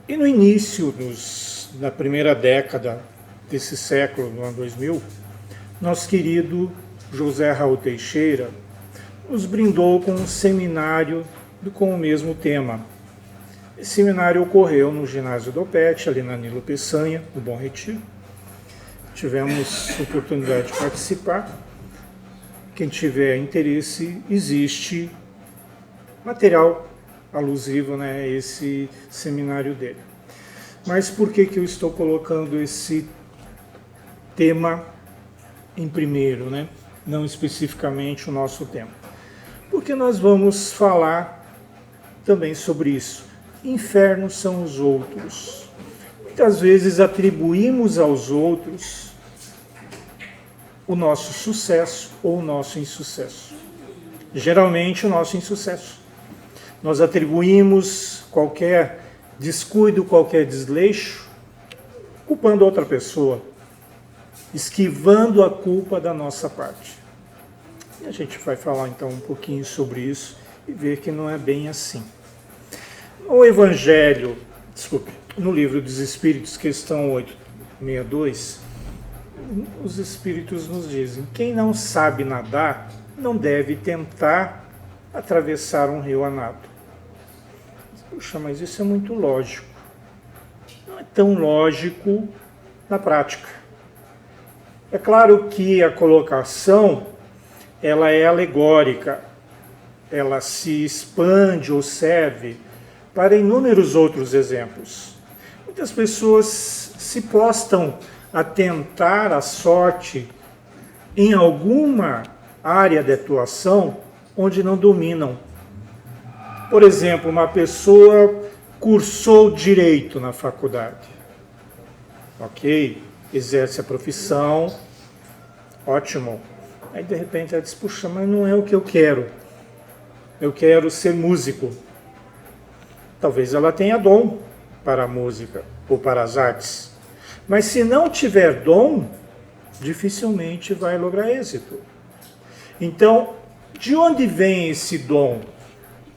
E no início, na primeira década desse século, no ano 2000, nosso querido José Raul Teixeira nos brindou com um seminário com o mesmo tema. Esse seminário ocorreu no ginásio do OPET, ali na Nilo Peçanha, no Bom Retiro. Tivemos oportunidade de participar. Quem tiver interesse, existe material alusivo, né, a esse seminário dele. Mas por que eu estou colocando esse tema em primeiro, né? Não especificamente o nosso tema? Porque nós vamos falar também sobre isso. Infernos são os outros. Muitas vezes atribuímos aos outros o nosso sucesso ou o nosso insucesso. Geralmente o nosso insucesso. Nós atribuímos qualquer descuido, qualquer desleixo, culpando outra pessoa, esquivando a culpa da nossa parte. E a gente vai falar então um pouquinho sobre isso e ver que não é bem assim. No Evangelho, no Livro dos Espíritos, questão 862, os Espíritos nos dizem: quem não sabe nadar não deve tentar atravessar um rio a nado. Puxa, mas isso é muito lógico. Não é tão lógico na prática. É claro que a colocação ela é alegórica, ela se expande ou serve para inúmeros outros exemplos. Muitas pessoas se postam a tentar a sorte em alguma área de atuação onde não dominam. Por exemplo, uma pessoa cursou direito na faculdade. Ok, exerce a profissão, ótimo. Aí de repente ela diz: puxa, mas não é o que eu quero. Eu quero ser músico. Talvez ela tenha dom para a música ou para as artes. Mas se não tiver dom, dificilmente vai lograr êxito. Então, de onde vem esse dom?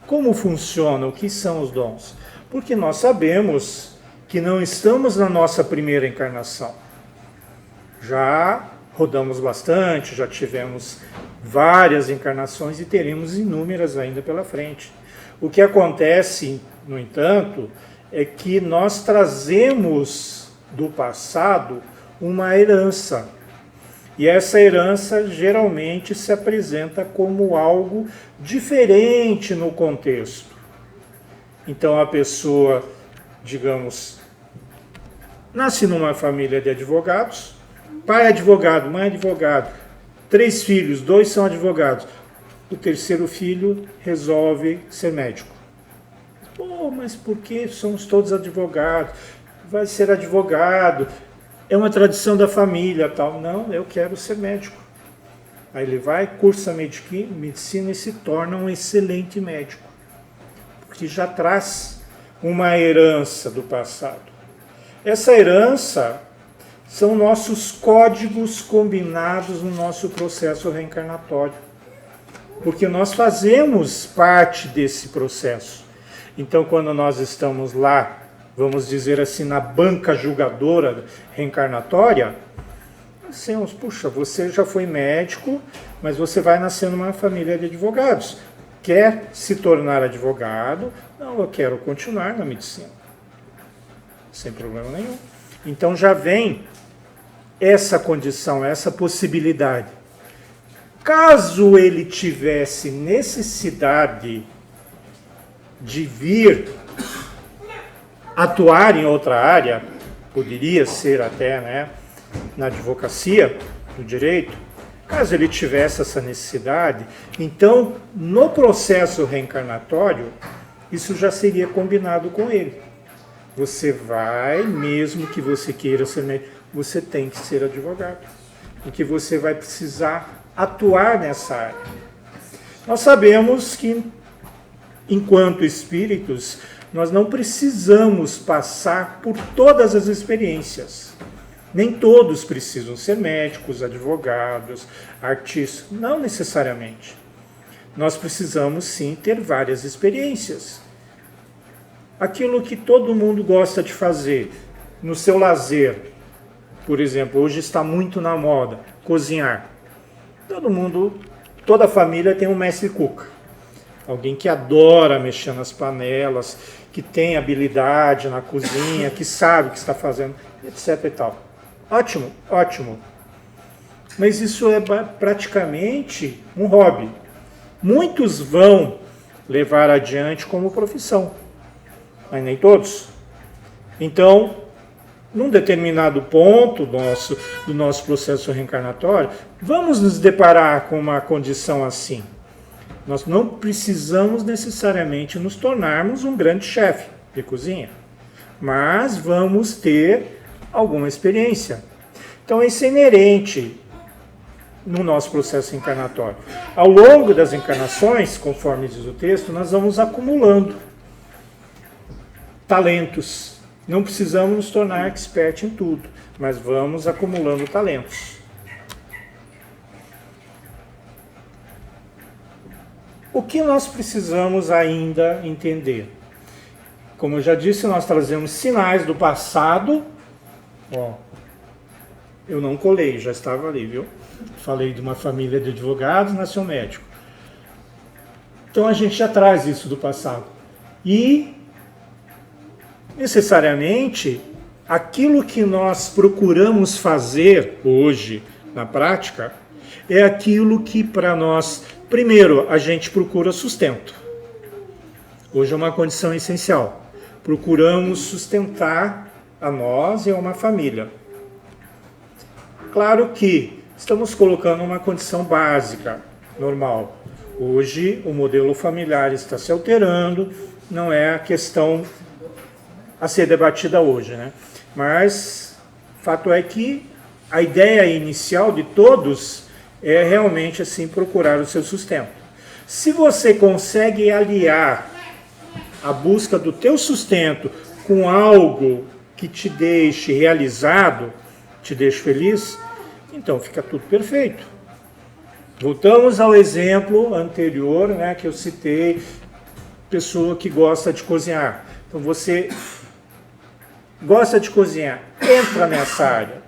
Como funciona? O que são os dons? Porque nós sabemos que não estamos na nossa primeira encarnação. Já rodamos bastante, já tivemos várias encarnações e teremos inúmeras ainda pela frente. O que acontece, no entanto, é que nós trazemos do passado uma herança. E essa herança geralmente se apresenta como algo diferente no contexto. Então a pessoa, digamos, nasce numa família de advogados, pai é advogado, mãe é advogado, 3 filhos, 2 são advogados. O terceiro filho resolve ser médico. Pô, mas por que somos todos advogados? Vai ser advogado, é uma tradição da família, tal. Não, eu quero ser médico. Aí ele vai, cursa medicina e se torna um excelente médico. Porque já traz uma herança do passado. Essa herança são nossos códigos combinados no nosso processo reencarnatório. Porque nós fazemos parte desse processo. Então, quando nós estamos lá, vamos dizer assim, na banca julgadora reencarnatória, dissemos: puxa, você já foi médico, mas você vai nascer numa família de advogados. Quer se tornar advogado? Não, eu quero continuar na medicina. Sem problema nenhum. Então já vem essa condição, essa possibilidade. Caso ele tivesse necessidade de vir atuar em outra área, poderia ser até, né, na advocacia, no direito, caso ele tivesse essa necessidade, então no processo reencarnatório, isso já seria combinado com ele. Você vai, mesmo que você queira ser médico, você tem que ser advogado, porque você vai precisar atuar nessa área. Nós sabemos que, enquanto espíritos, nós não precisamos passar por todas as experiências. Nem todos precisam ser médicos, advogados, artistas. Não necessariamente. Nós precisamos sim ter várias experiências. aquilo que todo mundo gosta de fazer no seu lazer. Por exemplo, hoje está muito na moda cozinhar. Todo mundo, toda a família tem um mestre cuca. Alguém que adora mexer nas panelas, que tem habilidade na cozinha, que sabe o que está fazendo, etc e tal. Ótimo, ótimo. Mas isso é praticamente um hobby. Muitos vão levar adiante como profissão, mas nem todos. Então, num determinado ponto do nosso processo reencarnatório, vamos nos deparar com uma condição assim. Nós não precisamos necessariamente nos tornarmos um grande chefe de cozinha, mas vamos ter alguma experiência. Então, isso é inerente no nosso processo encarnatório. Ao longo das encarnações, conforme diz o texto, nós vamos acumulando talentos. Não precisamos nos tornar expert em tudo, mas vamos acumulando talentos. O que nós precisamos ainda entender? Como eu já disse, nós trazemos sinais do passado. Ó, eu não colei, já estava ali, viu? Falei de uma família de advogados, nasceu médico. Então a gente já traz isso do passado. E, necessariamente, aquilo que nós procuramos fazer hoje na prática é aquilo que para nós, primeiro, a gente procura sustento. Hoje é uma condição essencial. Procuramos sustentar a nós e a uma família. Claro que estamos colocando uma condição básica, normal. Hoje o modelo familiar está se alterando, não é a questão a ser debatida hoje, né? Mas fato é que a ideia inicial de todos é realmente assim procurar o seu sustento. Se você consegue aliar a busca do teu sustento com algo que te deixe realizado, te deixe feliz, então fica tudo perfeito. Voltamos ao exemplo anterior, né, que eu citei, pessoa que gosta de cozinhar. Então você gosta de cozinhar, entra nessa área,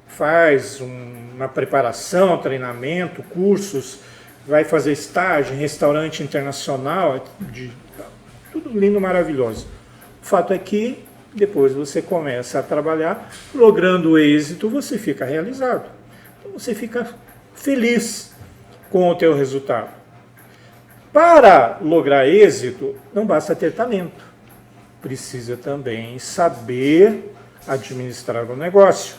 faz uma preparação, treinamento, cursos, vai fazer estágio em restaurante internacional, tudo lindo, maravilhoso. O fato é que depois você começa a trabalhar, logrando êxito, você fica realizado. Então você fica feliz com o teu resultado. Para lograr êxito, não basta ter talento. Precisa também saber administrar o negócio.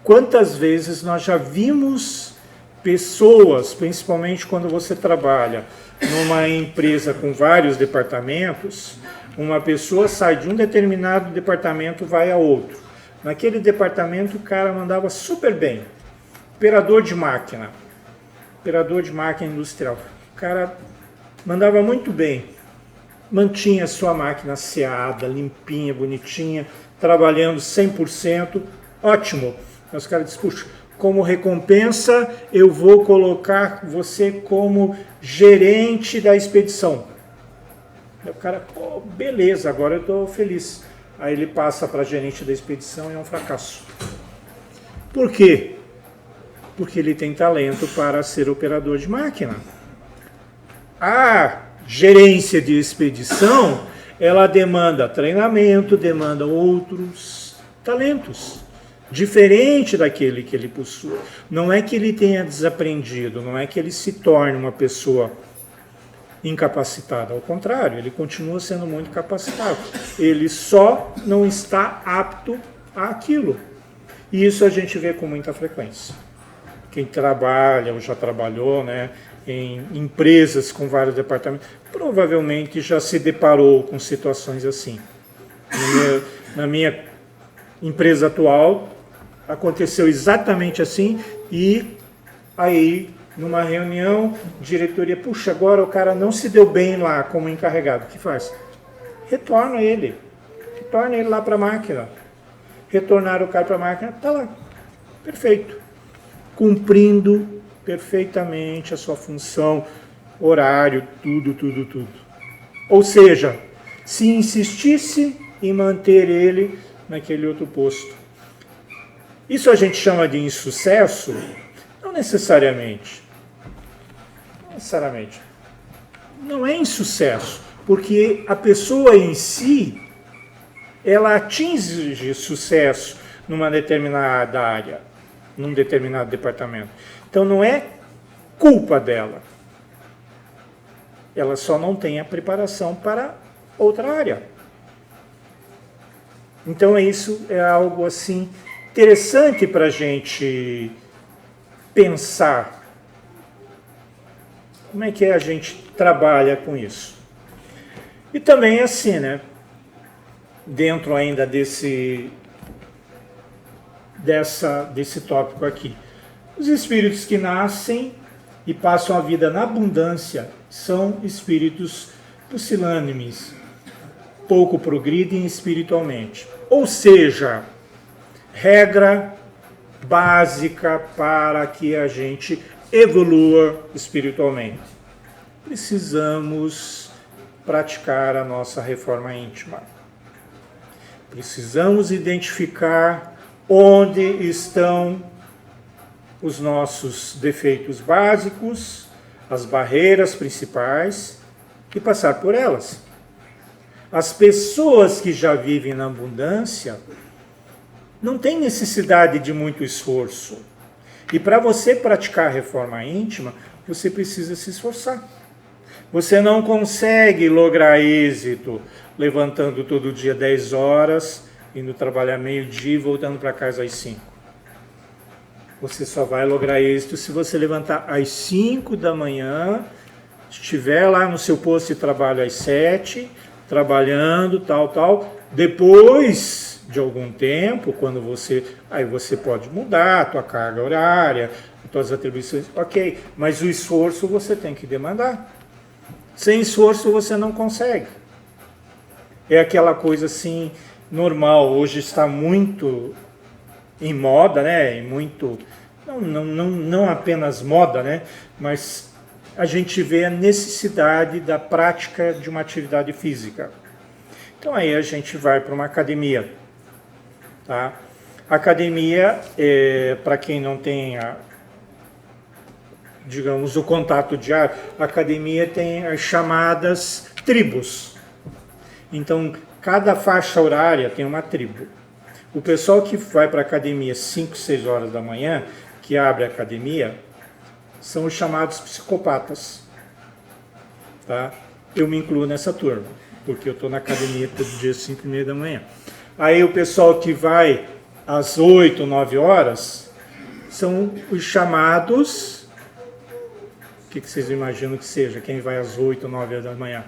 Quantas vezes nós já vimos pessoas, principalmente quando você trabalha numa empresa com vários departamentos, uma pessoa sai de um determinado departamento e vai a outro. Naquele departamento o cara mandava super bem. Operador de máquina industrial. O cara mandava muito bem. Mantinha a sua máquina asseada, limpinha, bonitinha, trabalhando 100%. Ótimo. Aí os caras dizem, puxa, como recompensa eu vou colocar você como gerente da expedição. Aí o cara, pô, beleza, agora eu estou feliz. Aí ele passa para gerente da expedição e é um fracasso. Por quê? Porque ele tem talento para ser operador de máquina. A gerência de expedição, ela demanda treinamento, demanda outros talentos, diferente daquele que ele possui. Não é que ele tenha desaprendido, não é que ele se torne uma pessoa incapacitada, ao contrário, ele continua sendo muito capacitado. Ele só não está apto àquilo. E isso a gente vê com muita frequência. Quem trabalha ou já trabalhou, né, em empresas com vários departamentos, provavelmente já se deparou com situações assim. Na minha empresa atual, aconteceu exatamente assim, e aí, numa reunião, diretoria, puxa, agora o cara não se deu bem lá como encarregado, o que faz? Retorna ele lá para a máquina. Retornar o cara para a máquina, está lá, perfeito, cumprindo perfeitamente a sua função, horário, tudo. Ou seja, se insistisse em manter ele naquele outro posto. Isso a gente chama de insucesso? Não necessariamente. Não necessariamente. Não é insucesso, porque a pessoa em si, ela atinge sucesso numa determinada área, num determinado departamento. Então não é culpa dela. Ela só não tem a preparação para outra área. Então isso é algo assim interessante para a gente pensar. Como é que a gente trabalha com isso? E também assim, né? Dentro ainda desse tópico aqui. Os espíritos que nascem e passam a vida na abundância são espíritos pusilânimes, pouco progridem espiritualmente. Ou seja, regra básica para que a gente evolua espiritualmente. Precisamos praticar a nossa reforma íntima. Precisamos identificar onde estão os nossos defeitos básicos, as barreiras principais e passar por elas. As pessoas que já vivem na abundância não têm necessidade de muito esforço. E para você praticar a reforma íntima, você precisa se esforçar. Você não consegue lograr êxito levantando todo dia 10 horas, indo trabalhar meio-dia e voltando para casa às 5. Você só vai lograr êxito se você levantar às 5 da manhã, estiver lá no seu posto de trabalho às 7, trabalhando, tal. Depois de algum tempo, aí você pode mudar a tua carga horária, as tuas atribuições, ok, mas o esforço você tem que demandar. Sem esforço você não consegue. É aquela coisa assim, normal, hoje está muito em moda, né? Não apenas moda, né? Mas a gente vê a necessidade da prática de uma atividade física. Então aí a gente vai para uma academia. Tá? Academia, para quem não tem digamos, o contato diário, a academia tem as chamadas tribos. Então, cada faixa horária tem uma tribo. O pessoal que vai para a academia 5, 6 horas da manhã, que abre a academia, são os chamados psicopatas. Tá? Eu me incluo nessa turma, porque eu estou na academia todo dia 5 e meia da manhã. Aí o pessoal que vai às 8, 9 horas, são os chamados... O que vocês imaginam que seja? Quem vai às 8, 9 horas da manhã?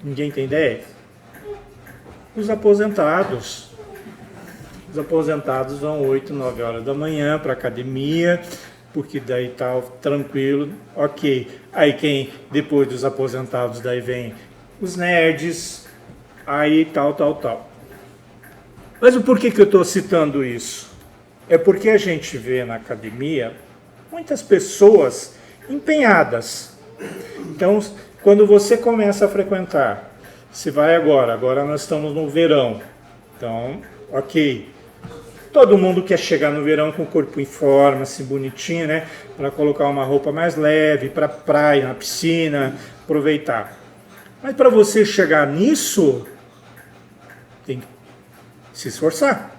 Ninguém tem ideia? Os aposentados. Os aposentados vão 8, 9 horas da manhã para a academia, porque daí tá tranquilo, ok. Aí quem, depois dos aposentados, daí vem os nerds, aí tal. Mas o porquê que eu estou citando isso? É porque a gente vê na academia muitas pessoas empenhadas. Então, quando você começa a frequentar, você vai agora nós estamos no verão, então, ok. Todo mundo quer chegar no verão com o corpo em forma, assim, bonitinho, né? Para colocar uma roupa mais leve, para praia, na piscina, aproveitar. Mas para você chegar nisso, tem que se esforçar.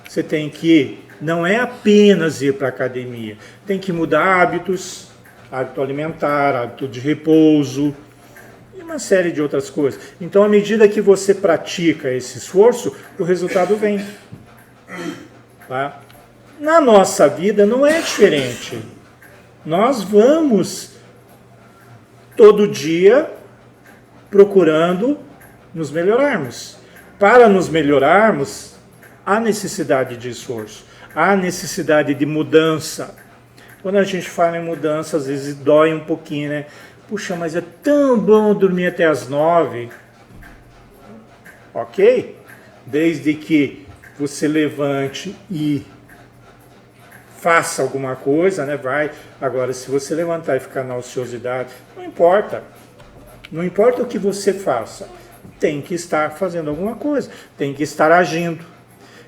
Você tem que, não é apenas ir para a academia, tem que mudar hábitos, hábito alimentar, hábito de repouso, e uma série de outras coisas. Então, à medida que você pratica esse esforço, o resultado vem. Tá? Na nossa vida não é diferente. Nós vamos todo dia procurando nos melhorarmos. Para nos melhorarmos, há necessidade de esforço, há necessidade de mudança. Quando a gente fala em mudança, às vezes dói um pouquinho, né? Puxa, mas é tão bom dormir até as 9. Ok? Desde que você levante e faça alguma coisa, né? Vai. Agora, se você levantar e ficar na ociosidade, não importa. Não importa o que você faça, tem que estar fazendo alguma coisa, tem que estar agindo.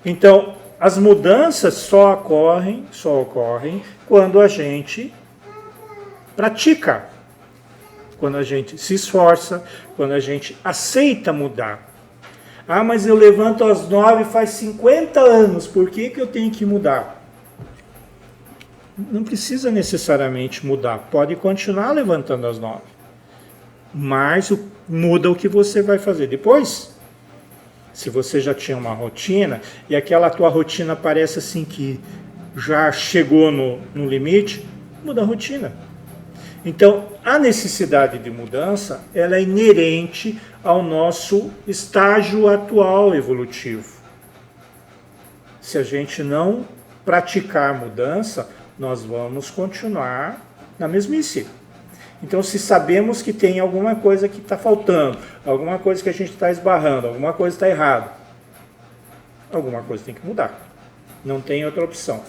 Então, as mudanças só ocorrem quando a gente pratica, quando a gente se esforça, quando a gente aceita mudar. Ah, mas eu levanto às 9 faz 50 anos, por que eu tenho que mudar? Não precisa necessariamente mudar, pode continuar levantando às 9. Mas muda o que você vai fazer depois. Se você já tinha uma rotina e aquela tua rotina parece assim que já chegou no limite, muda a rotina. Então, a necessidade de mudança, ela é inerente ao nosso estágio atual evolutivo. Se a gente não praticar a mudança, nós vamos continuar na mesmice. Então, se sabemos que tem alguma coisa que está faltando, alguma coisa que a gente está esbarrando, alguma coisa está errada, alguma coisa tem que mudar. Não tem outra opção.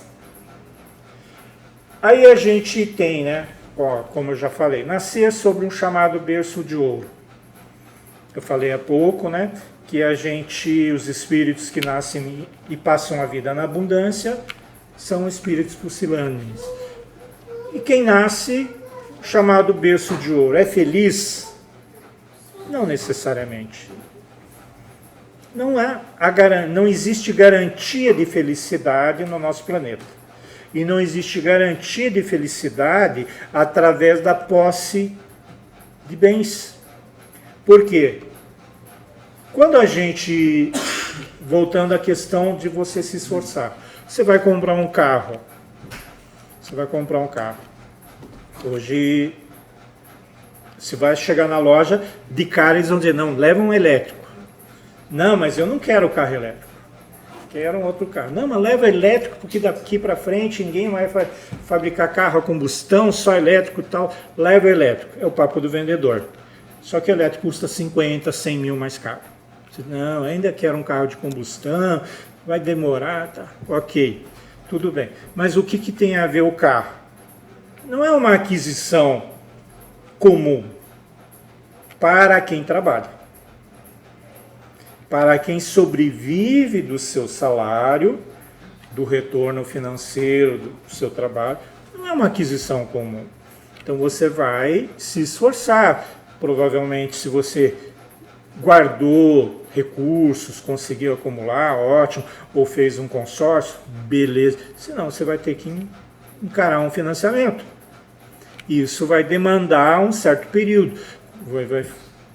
Aí a gente tem, né, como eu já falei, nascer sobre um chamado berço de ouro. Eu falei há pouco, né, que os espíritos que nascem e passam a vida na abundância, são espíritos pusilânimes. E quem nasce chamado berço de ouro é feliz? Não necessariamente. Não existe garantia de felicidade no nosso planeta. E não existe garantia de felicidade através da posse de bens. Por quê? Quando a gente, voltando à questão de você se esforçar, você vai comprar um carro. Hoje, você vai chegar na loja, de cara eles vão dizer, não, leva um elétrico. Não, mas eu não quero carro elétrico. Quero um outro carro. Não, mas leva elétrico, porque daqui para frente ninguém vai fabricar carro a combustão, só elétrico e tal. Leva elétrico. É o papo do vendedor. Só que elétrico custa 50, 100 mil mais caro. Não, ainda quero um carro de combustão, vai demorar, tá? Ok, tudo bem. Mas o que tem a ver o carro? Não é uma aquisição comum para quem trabalha. Para quem sobrevive do seu salário, do retorno financeiro do seu trabalho, não é uma aquisição comum. Então você vai se esforçar. Provavelmente, se você guardou recursos, conseguiu acumular, ótimo, ou fez um consórcio, beleza. Senão você vai ter que encarar um financiamento. Isso vai demandar um certo período. Vai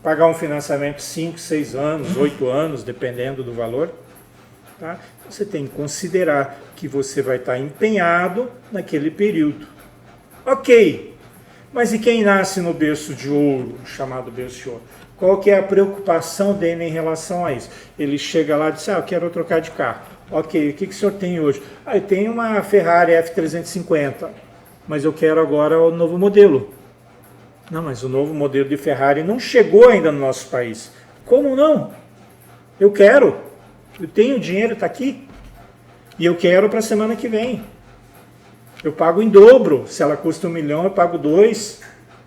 pagar um financiamento 5, 6 anos, 8 anos, dependendo do valor. Tá? Você tem que considerar que você vai estar empenhado naquele período. Ok, mas e quem nasce no berço de ouro, chamado berço de ouro? Qual que é a preocupação dele em relação a isso? Ele chega lá e diz, eu quero trocar de carro. Ok, o que o senhor tem hoje? Eu tenho uma Ferrari F350, mas eu quero agora o novo modelo. Não, mas o novo modelo de Ferrari não chegou ainda no nosso país. Como não? Eu quero. Eu tenho dinheiro, está aqui. E eu quero para a semana que vem. Eu pago em dobro. Se ela custa 1 milhão, eu pago 2.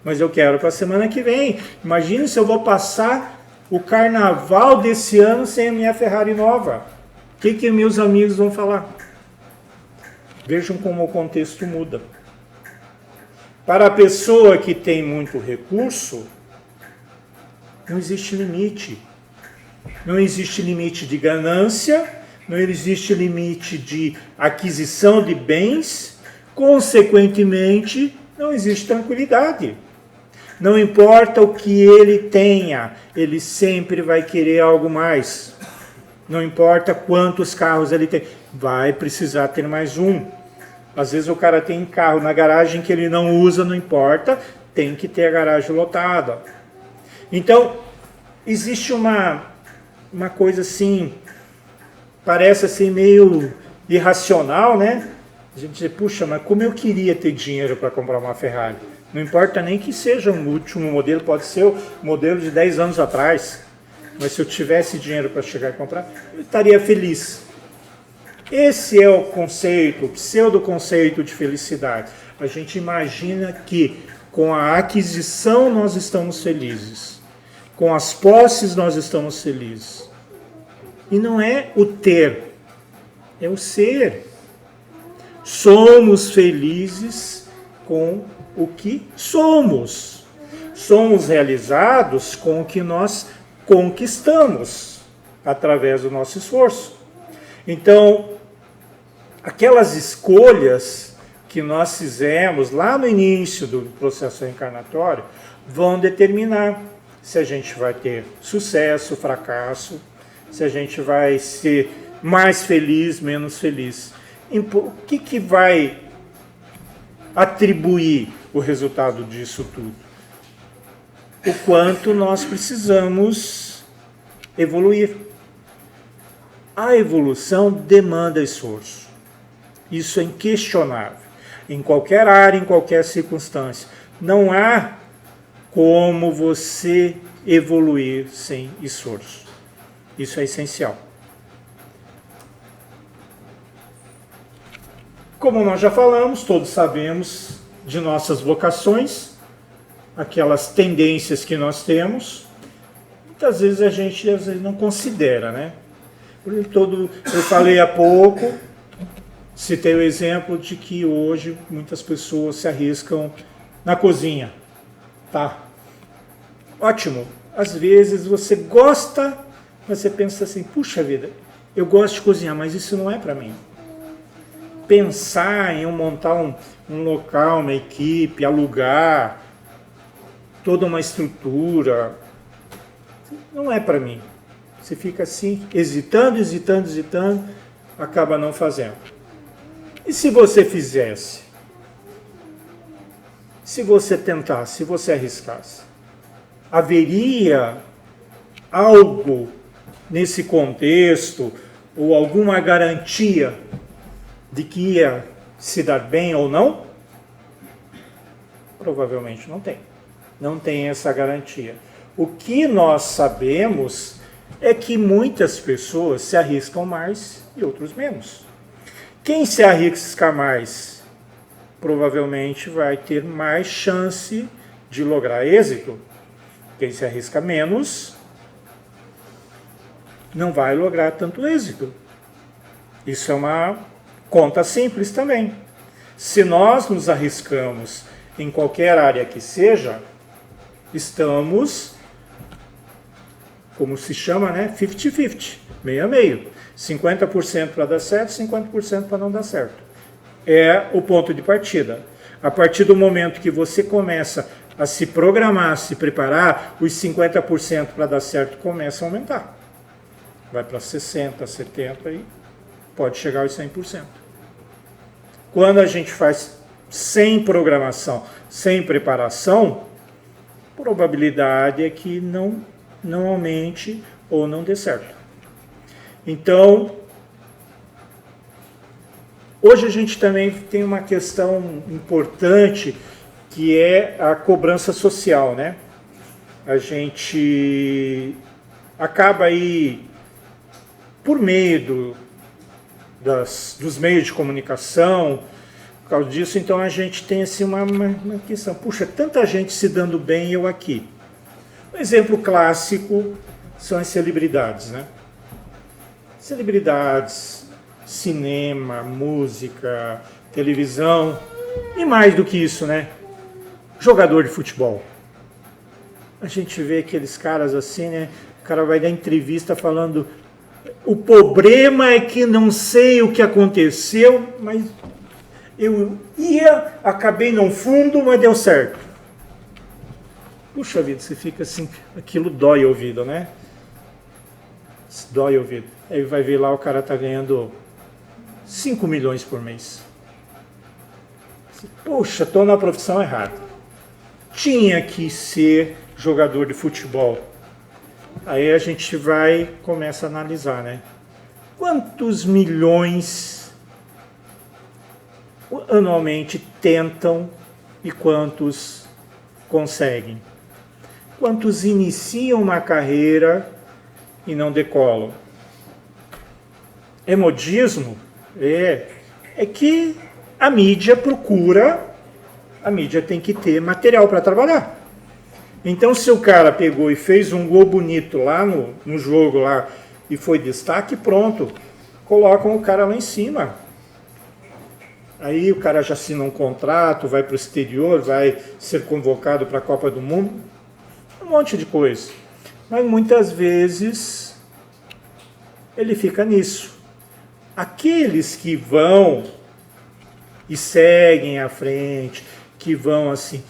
Mas eu quero para a semana que vem. Imagina se eu vou passar o carnaval desse ano sem a minha Ferrari nova. O que meus amigos vão falar? Vejam como o contexto muda. Para a pessoa que tem muito recurso, não existe limite. Não existe limite de ganância, não existe limite de aquisição de bens, consequentemente, não existe tranquilidade. Não importa o que ele tenha, ele sempre vai querer algo mais. Não importa quantos carros ele tem, vai precisar ter mais um. Às vezes o cara tem carro na garagem que ele não usa, não importa, tem que ter a garagem lotada. Então, existe uma coisa assim, parece assim meio irracional, né? A gente diz, puxa, mas como eu queria ter dinheiro para comprar uma Ferrari. Não importa nem que seja um último modelo, pode ser o modelo de 10 anos atrás. Mas se eu tivesse dinheiro para chegar e comprar, eu estaria feliz. Esse é o conceito, o pseudo-conceito de felicidade. A gente imagina que com a aquisição nós estamos felizes. com as posses nós estamos felizes. E não é o ter, é o ser. Somos felizes com o que somos. Somos realizados com o que nós conquistamos através do nosso esforço. Então, aquelas escolhas que nós fizemos lá no início do processo reencarnatório vão determinar se a gente vai ter sucesso, fracasso, se a gente vai ser mais feliz, menos feliz. O que vai atribuir o resultado disso tudo? O quanto nós precisamos evoluir. A evolução demanda esforço. Isso é inquestionável. Em qualquer área, em qualquer circunstância. Não há como você evoluir sem esforço. Isso é essencial. Como nós já falamos, todos sabemos de nossas vocações, aquelas tendências que nós temos. Muitas vezes a gente não considera, né? Eu falei há pouco, citei o exemplo de que hoje muitas pessoas se arriscam na cozinha. Tá? Ótimo. Às vezes você gosta, você pensa assim, puxa vida, eu gosto de cozinhar, mas isso não é para mim. Pensar em montar um local, uma equipe, alugar, toda uma estrutura, não é para mim. Você fica assim, hesitando, acaba não fazendo. E se você fizesse? Se você tentasse, se você arriscasse? Haveria algo nesse contexto, ou alguma garantia de que ia se dar bem ou não? Provavelmente não tem. Não tem essa garantia. O que nós sabemos é que muitas pessoas se arriscam mais e outros menos. Quem se arrisca mais, provavelmente vai ter mais chance de lograr êxito. Quem se arrisca menos, não vai lograr tanto êxito. Isso é uma conta simples também. Se nós nos arriscamos em qualquer área que seja, estamos, como se chama, né? 50-50, meio a meio. 50% para dar certo, 50% para não dar certo. É o ponto de partida. A partir do momento que você começa a se programar, a se preparar, os 50% para dar certo começam a aumentar. Vai para 60%, 70% e pode chegar aos 100%. Quando a gente faz sem programação, sem preparação, a probabilidade é que não aumente ou não dê certo. Então, hoje a gente também tem uma questão importante que é a cobrança social, né? A gente acaba aí, por meio dos meios de comunicação, por causa disso, então a gente tem assim uma questão, puxa, tanta gente se dando bem, eu aqui. Um exemplo clássico são as celebridades, né? Celebridades, cinema, música, televisão, e mais do que isso, né? Jogador de futebol. A gente vê aqueles caras assim, né? O cara vai dar entrevista falando, o problema é que não sei o que aconteceu, mas eu acabei no fundo, mas deu certo. Puxa vida, você fica assim, aquilo dói o ouvido, né? Dói o ouvido. Aí vai ver lá, o cara tá ganhando 5 milhões por mês. Puxa, tô na profissão errada. Tinha que ser jogador de futebol. Aí a gente começa a analisar, né? Quantos milhões anualmente tentam e quantos conseguem? Quantos iniciam uma carreira e não decolam? É modismo? É que a mídia tem que ter material para trabalhar. Então, se o cara pegou e fez um gol bonito lá no jogo lá e foi destaque, pronto, colocam o cara lá em cima. Aí o cara já assina um contrato, vai para o exterior, vai ser convocado para a Copa do Mundo, um monte de coisa. Mas muitas vezes ele fica nisso. Aqueles que vão e seguem à frente, que vão assim,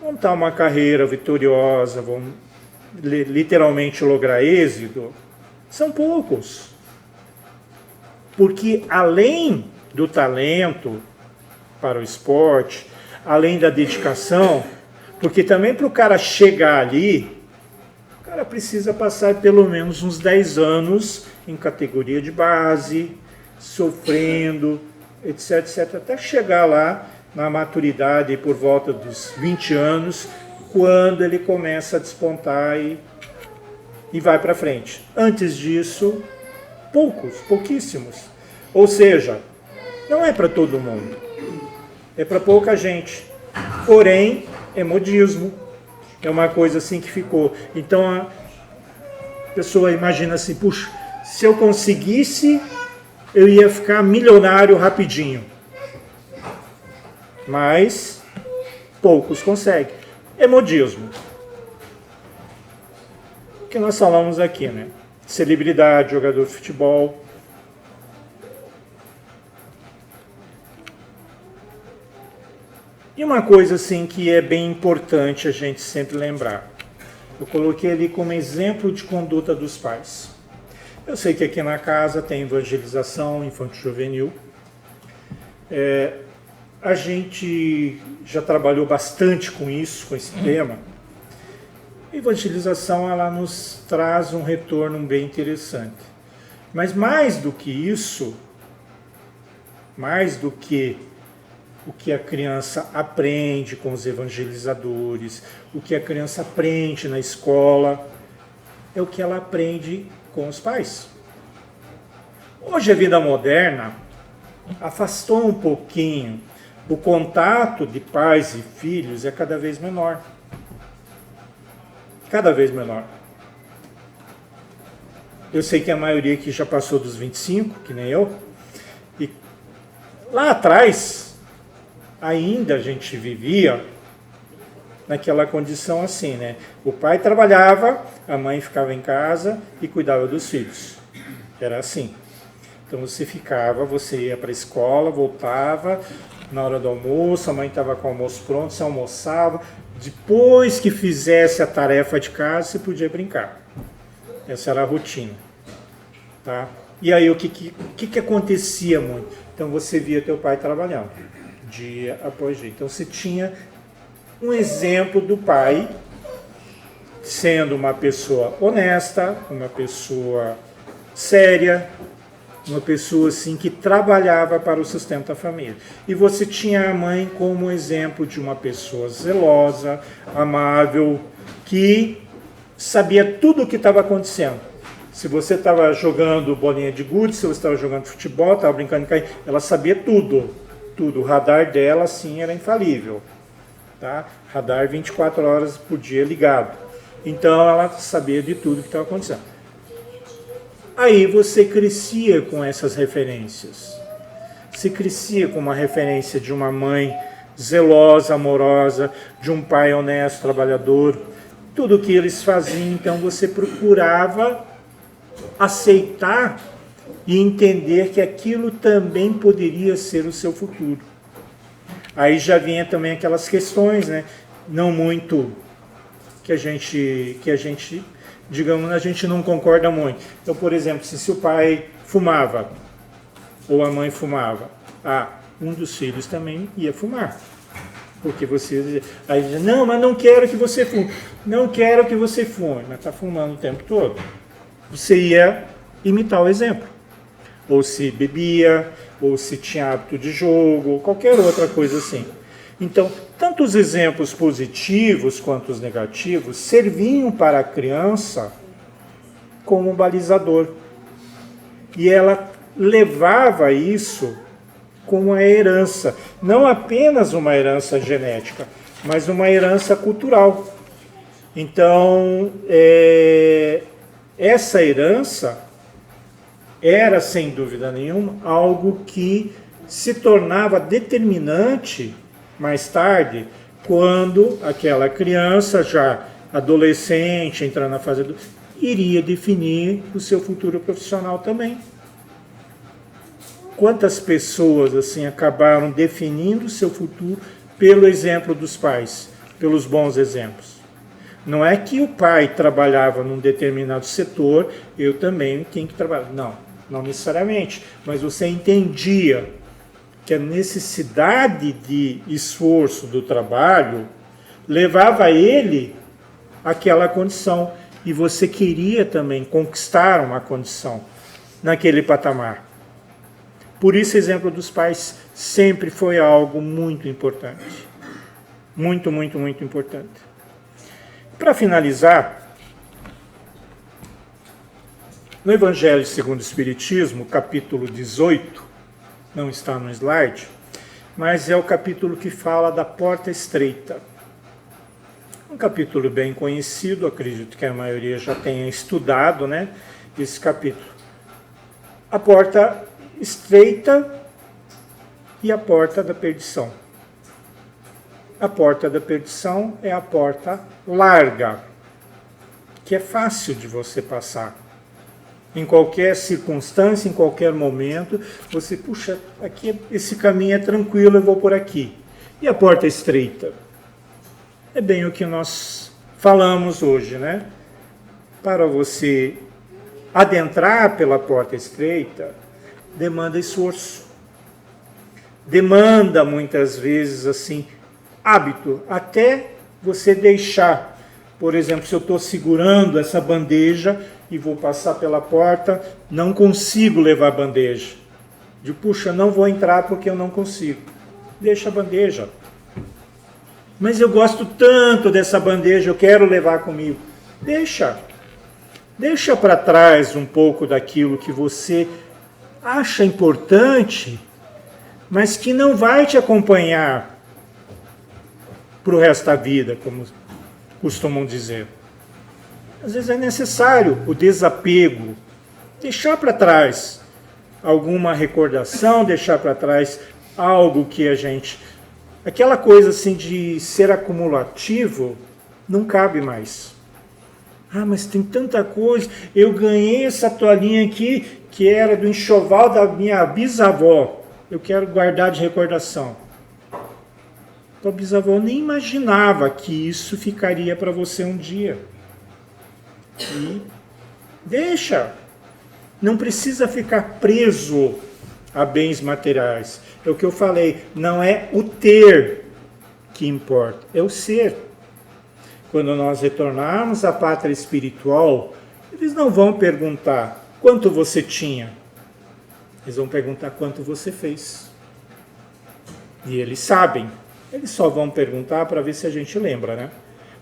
montar uma carreira vitoriosa, vão literalmente lograr êxito, são poucos. Porque além do talento para o esporte, além da dedicação, porque também para o cara chegar ali, o cara precisa passar pelo menos uns 10 anos em categoria de base, sofrendo, etc, etc, até chegar lá na maturidade por volta dos 20 anos, quando ele começa a despontar e vai para frente. Antes disso, pouquíssimos. Ou seja, não é para todo mundo, é para pouca gente. Porém, é modismo, é uma coisa assim que ficou. Então a pessoa imagina assim, puxa, se eu conseguisse, eu ia ficar milionário rapidinho. Mas poucos conseguem. É modismo. O que nós falamos aqui, né? Celebridade, jogador de futebol. E uma coisa assim que é bem importante a gente sempre lembrar. Eu coloquei ali como exemplo de conduta dos pais. Eu sei que aqui na casa tem evangelização infanto-juvenil. A gente já trabalhou bastante com isso, com esse tema. A evangelização, ela nos traz um retorno bem interessante. Mas mais do que isso, mais do que o que a criança aprende com os evangelizadores, o que a criança aprende na escola, é o que ela aprende com os pais. Hoje a vida moderna afastou um pouquinho, o contato de pais e filhos é cada vez menor. Cada vez menor. Eu sei que a maioria aqui já passou dos 25, que nem eu, e lá atrás ainda a gente vivia naquela condição assim, né? O pai trabalhava, a mãe ficava em casa e cuidava dos filhos. Era assim. Então você ia para a escola, voltava, na hora do almoço, a mãe estava com o almoço pronto, você almoçava. Depois que fizesse a tarefa de casa, você podia brincar. Essa era a rotina. Tá? E aí o que acontecia muito? Então você via teu pai trabalhando, dia após dia. Então você tinha um exemplo do pai sendo uma pessoa honesta, uma pessoa séria, uma pessoa assim que trabalhava para o sustento da família. E você tinha a mãe como exemplo de uma pessoa zelosa, amável, que sabia tudo o que estava acontecendo. Se você estava jogando bolinha de gude, se você estava jogando futebol, estava brincando de cair, ela sabia tudo. Tudo. O radar dela, sim, era infalível. Tá? Radar 24 horas por dia ligado. Então ela sabia de tudo que estava acontecendo. Aí você crescia com essas referências. Você crescia com uma referência de uma mãe zelosa, amorosa, de um pai honesto, trabalhador. Tudo o que eles faziam, então você procurava aceitar e entender que aquilo também poderia ser o seu futuro. Aí já vinha também aquelas questões, né? Não muito que a gente digamos, a gente não concorda muito. Então, por exemplo, se o pai fumava ou a mãe fumava, um dos filhos também ia fumar. Porque você aí diz, não, mas não quero que você fume. Não quero que você fume, mas está fumando o tempo todo. Você ia imitar o exemplo. Ou se bebia, ou se tinha hábito de jogo, ou qualquer outra coisa assim. Então, tanto os exemplos positivos quanto os negativos serviam para a criança como um balizador. E ela levava isso como uma herança, não apenas uma herança genética, mas uma herança cultural. Então, essa herança era, sem dúvida nenhuma, algo que se tornava determinante mais tarde, quando aquela criança, já adolescente, entrando na fase adulta, iria definir o seu futuro profissional também. Quantas pessoas assim acabaram definindo o seu futuro pelo exemplo dos pais, pelos bons exemplos? Não é que o pai trabalhava num determinado setor, eu também tenho que trabalhar. Não necessariamente, mas você entendia que a necessidade de esforço do trabalho levava ele àquela condição, e você queria também conquistar uma condição naquele patamar. Por isso, o exemplo dos pais sempre foi algo muito importante. Muito, muito, muito importante. Para finalizar, no Evangelho segundo o Espiritismo, capítulo 18, não está no slide, mas é o capítulo que fala da porta estreita. Um capítulo bem conhecido, acredito que a maioria já tenha estudado, né, esse capítulo. A porta estreita e a porta da perdição. A porta da perdição é a porta larga, que é fácil de você passar. Em qualquer circunstância, em qualquer momento, você, puxa, aqui esse caminho é tranquilo, eu vou por aqui. E a porta estreita? É bem o que nós falamos hoje, né? Para você adentrar pela porta estreita, demanda esforço. Demanda, muitas vezes, assim, hábito, até você deixar. Por exemplo, se eu estou segurando essa bandeja e vou passar pela porta, não consigo levar a bandeja. Puxa, não vou entrar porque eu não consigo. Deixa a bandeja. Mas eu gosto tanto dessa bandeja, eu quero levar comigo. Deixa. Deixa para trás um pouco daquilo que você acha importante, mas que não vai te acompanhar para o resto da vida, como costumam dizer. Às vezes é necessário o desapego, deixar para trás alguma recordação, deixar para trás algo que a gente... Aquela coisa assim de ser acumulativo não cabe mais. Ah, mas tem tanta coisa. Eu ganhei essa toalhinha aqui que era do enxoval da minha bisavó. Eu quero guardar de recordação. Tua bisavó nem imaginava que isso ficaria para você um dia. E deixa. Não precisa ficar preso a bens materiais. É o que eu falei, não é o ter que importa, é o ser. Quando nós retornarmos à pátria espiritual, eles não vão perguntar quanto você tinha. Eles vão perguntar quanto você fez. E eles sabem. Eles só vão perguntar para ver se a gente lembra, né?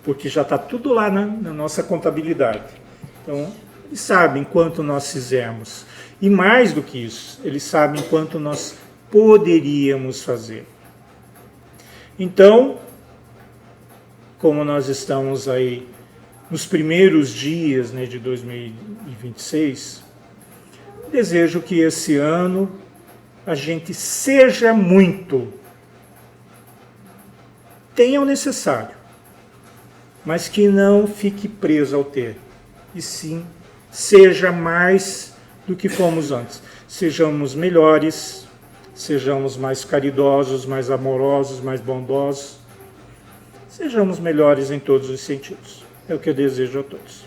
Porque já está tudo lá na nossa contabilidade. Então, eles sabem quanto nós fizemos. E mais do que isso, eles sabem quanto nós poderíamos fazer. Então, como nós estamos aí nos primeiros dias, né, de 2026, desejo que esse ano a gente seja muito, tenha o necessário, mas que não fique preso ao ter, e sim seja mais do que fomos antes. Sejamos melhores, sejamos mais caridosos, mais amorosos, mais bondosos, sejamos melhores em todos os sentidos. É o que eu desejo a todos.